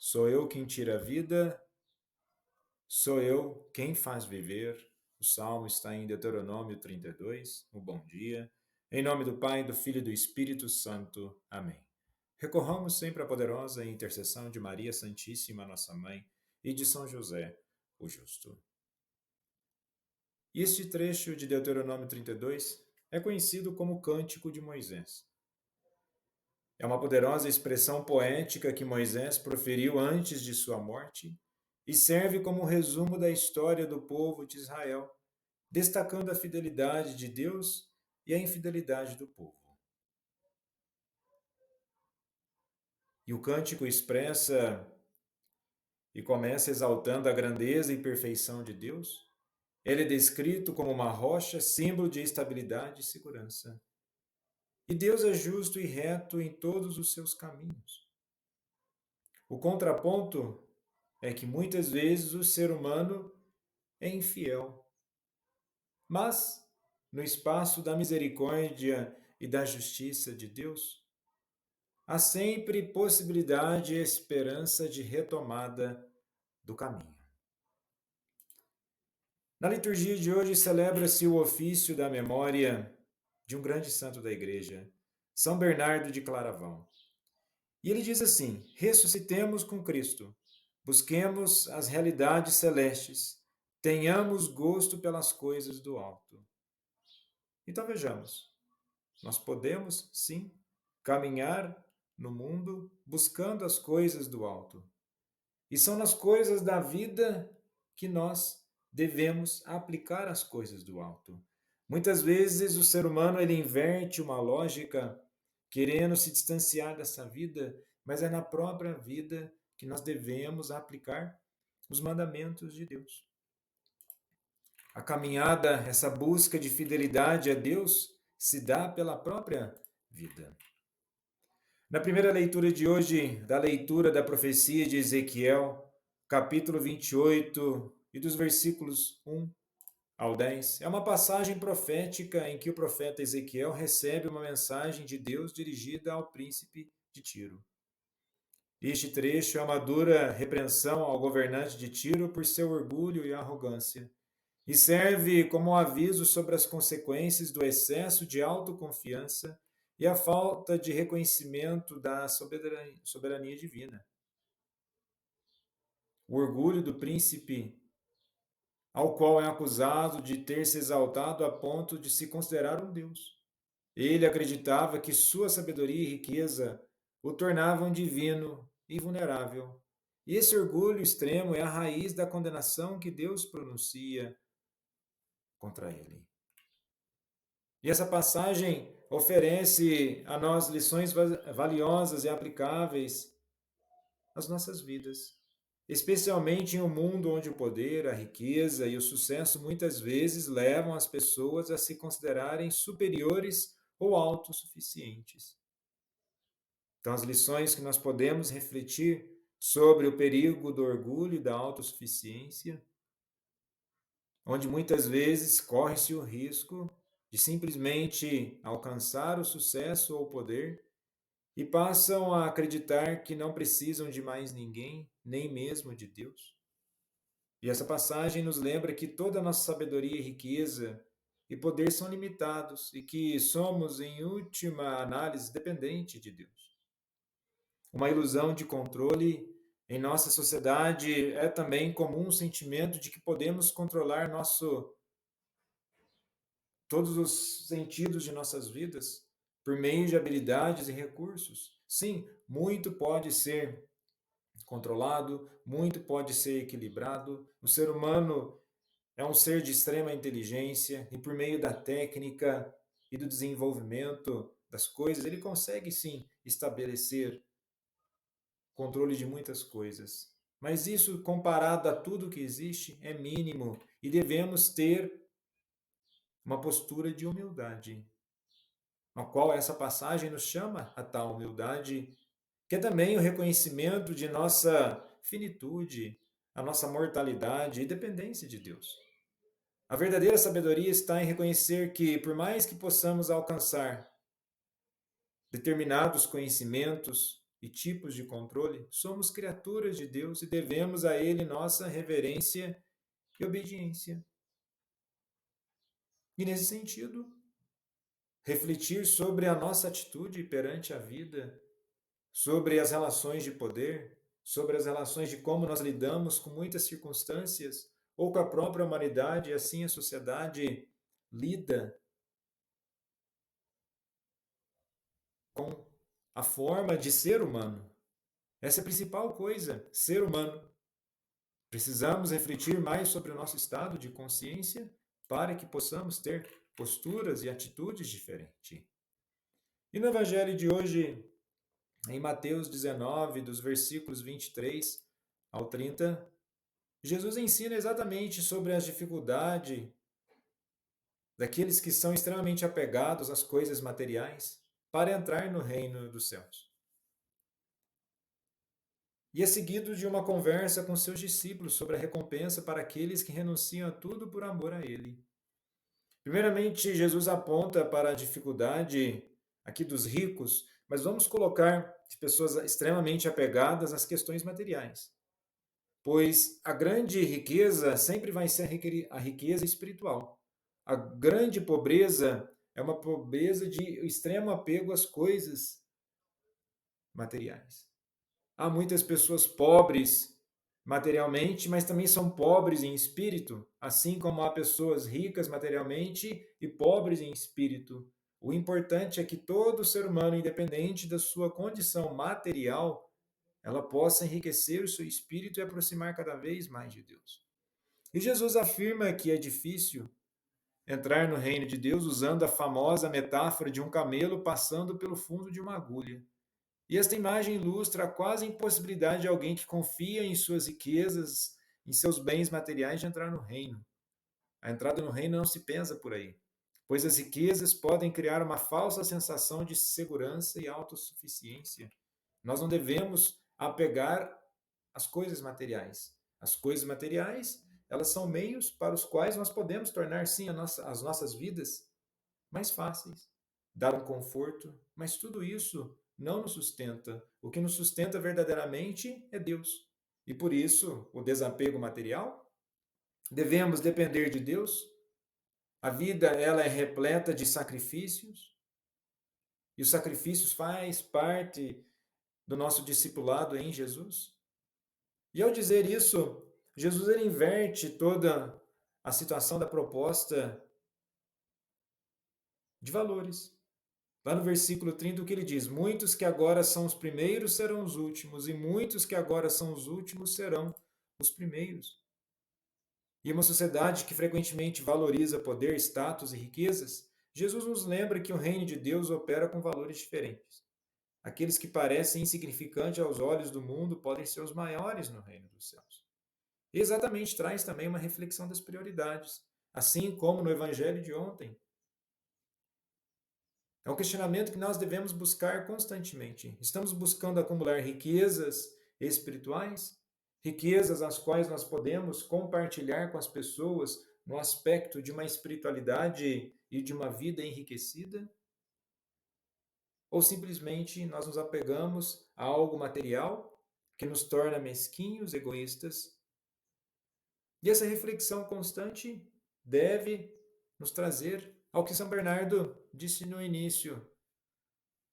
Sou eu quem tira a vida, sou eu quem faz viver. O salmo está em Deuteronômio 32. Um bom dia. Em nome do Pai, do Filho e do Espírito Santo. Amém. Recorramos sempre à poderosa intercessão de Maria Santíssima, nossa Mãe, e de São José, o Justo. Este trecho de Deuteronômio 32 é conhecido como Cântico de Moisés. É uma poderosa expressão poética que Moisés proferiu antes de sua morte e serve como resumo da história do povo de Israel, destacando a fidelidade de Deus e a infidelidade do povo. E o cântico expressa e começa exaltando a grandeza e perfeição de Deus. Ele é descrito como uma rocha, símbolo de estabilidade e segurança. E Deus é justo e reto em todos os seus caminhos. O contraponto é que muitas vezes o ser humano é infiel. Mas, no espaço da misericórdia e da justiça de Deus, há sempre possibilidade e esperança de retomada do caminho. Na liturgia de hoje celebra-se o ofício da memória de um grande santo da Igreja, São Bernardo de Claravão. E ele diz assim: ressuscitemos com Cristo, busquemos as realidades celestes, tenhamos gosto pelas coisas do alto. Então vejamos, nós podemos, sim, caminhar no mundo buscando as coisas do alto. E são nas coisas da vida que nós devemos aplicar as coisas do alto. Muitas vezes o ser humano ele inverte uma lógica querendo se distanciar dessa vida, mas é na própria vida que nós devemos aplicar os mandamentos de Deus. A caminhada, essa busca de fidelidade a Deus, se dá pela própria vida. Na primeira leitura de hoje, da leitura da profecia de Ezequiel, capítulo 28, e dos versículos 1 ao 10, é uma passagem profética em que o profeta Ezequiel recebe uma mensagem de Deus dirigida ao príncipe de Tiro. Este trecho é uma dura repreensão ao governante de Tiro por seu orgulho e arrogância, e serve como um aviso sobre as consequências do excesso de autoconfiança e a falta de reconhecimento da soberania divina. O orgulho do príncipe, ao qual é acusado de ter se exaltado a ponto de se considerar um Deus. Ele acreditava que sua sabedoria e riqueza o tornavam divino e vulnerável. E esse orgulho extremo é a raiz da condenação que Deus pronuncia contra ele. E essa passagem oferece a nós lições valiosas e aplicáveis às nossas vidas, especialmente em um mundo onde o poder, a riqueza e o sucesso muitas vezes levam as pessoas a se considerarem superiores ou autossuficientes. Então, as lições que nós podemos refletir sobre o perigo do orgulho e da autossuficiência, onde muitas vezes corre-se o risco de simplesmente alcançar o sucesso ou o poder e passam a acreditar que não precisam de mais ninguém, nem mesmo de Deus. E essa passagem nos lembra que toda a nossa sabedoria e riqueza e poder são limitados e que somos, em última análise, dependentes de Deus. Uma ilusão de controle em nossa sociedade é também comum o sentimento de que podemos controlar todos os sentidos de nossas vidas por meio de habilidades e recursos. Sim, muito pode ser controlado, muito pode ser equilibrado. O ser humano é um ser de extrema inteligência e por meio da técnica e do desenvolvimento das coisas, ele consegue sim estabelecer controle de muitas coisas. Mas isso, comparado a tudo que existe, é mínimo e devemos ter uma postura de humildade, a qual essa passagem nos chama a tal humildade, que é também o reconhecimento de nossa finitude, a nossa mortalidade e dependência de Deus. A verdadeira sabedoria está em reconhecer que, por mais que possamos alcançar determinados conhecimentos e tipos de controle, somos criaturas de Deus e devemos a Ele nossa reverência e obediência. E nesse sentido, refletir sobre a nossa atitude perante a vida, sobre as relações de poder, sobre as relações de como nós lidamos com muitas circunstâncias, ou com a própria humanidade, e assim a sociedade lida com a forma de ser humano. Essa é a principal coisa, ser humano. Precisamos refletir mais sobre o nosso estado de consciência para que possamos ter posturas e atitudes diferentes. E no Evangelho de hoje, em Mateus 19, dos versículos 23 ao 30, Jesus ensina exatamente sobre a dificuldade daqueles que são extremamente apegados às coisas materiais para entrar no reino dos céus. E é seguido de uma conversa com seus discípulos sobre a recompensa para aqueles que renunciam a tudo por amor a Ele. Primeiramente, Jesus aponta para a dificuldade aqui dos ricos, mas vamos colocar de pessoas extremamente apegadas às questões materiais. Pois a grande riqueza sempre vai ser a riqueza espiritual. A grande pobreza é uma pobreza de extremo apego às coisas materiais. Há muitas pessoas pobres materialmente, mas também são pobres em espírito, assim como há pessoas ricas materialmente e pobres em espírito. O importante é que todo ser humano, independente da sua condição material, ela possa enriquecer o seu espírito e aproximar cada vez mais de Deus. E Jesus afirma que é difícil entrar no reino de Deus usando a famosa metáfora de um camelo passando pelo fundo de uma agulha. E esta imagem ilustra a quase impossibilidade de alguém que confia em suas riquezas, em seus bens materiais, de entrar no reino. A entrada no reino não se pensa por aí, pois as riquezas podem criar uma falsa sensação de segurança e autossuficiência. Nós não devemos apegar às coisas materiais. As coisas materiais, elas são meios para os quais nós podemos tornar, sim, as nossas vidas mais fáceis, dar um conforto, mas tudo isso não nos sustenta. O que nos sustenta verdadeiramente é Deus. E por isso, o desapego material, devemos depender de Deus. A vida, ela é repleta de sacrifícios, e os sacrifícios faz parte do nosso discipulado em Jesus. E ao dizer isso, Jesus ele inverte toda a situação da proposta de valores. Lá no versículo 30, o que ele diz? Muitos que agora são os primeiros serão os últimos, e muitos que agora são os últimos serão os primeiros. E uma sociedade que frequentemente valoriza poder, status e riquezas, Jesus nos lembra que o reino de Deus opera com valores diferentes. Aqueles que parecem insignificantes aos olhos do mundo podem ser os maiores no reino dos céus. E exatamente traz também uma reflexão das prioridades, assim como no evangelho de ontem. É um questionamento que nós devemos buscar constantemente. Estamos buscando acumular riquezas espirituais, riquezas as quais nós podemos compartilhar com as pessoas no aspecto de uma espiritualidade e de uma vida enriquecida? Ou simplesmente nós nos apegamos a algo material que nos torna mesquinhos, egoístas? E essa reflexão constante deve nos trazer ao que São Bernardo disse no início,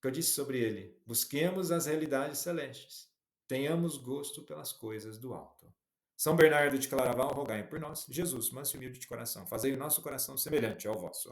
que eu disse sobre ele. Busquemos as realidades celestes. Tenhamos gosto pelas coisas do alto. São Bernardo de Claraval, rogai por nós. Jesus, manso e humilde de coração, fazei o nosso coração semelhante ao vosso.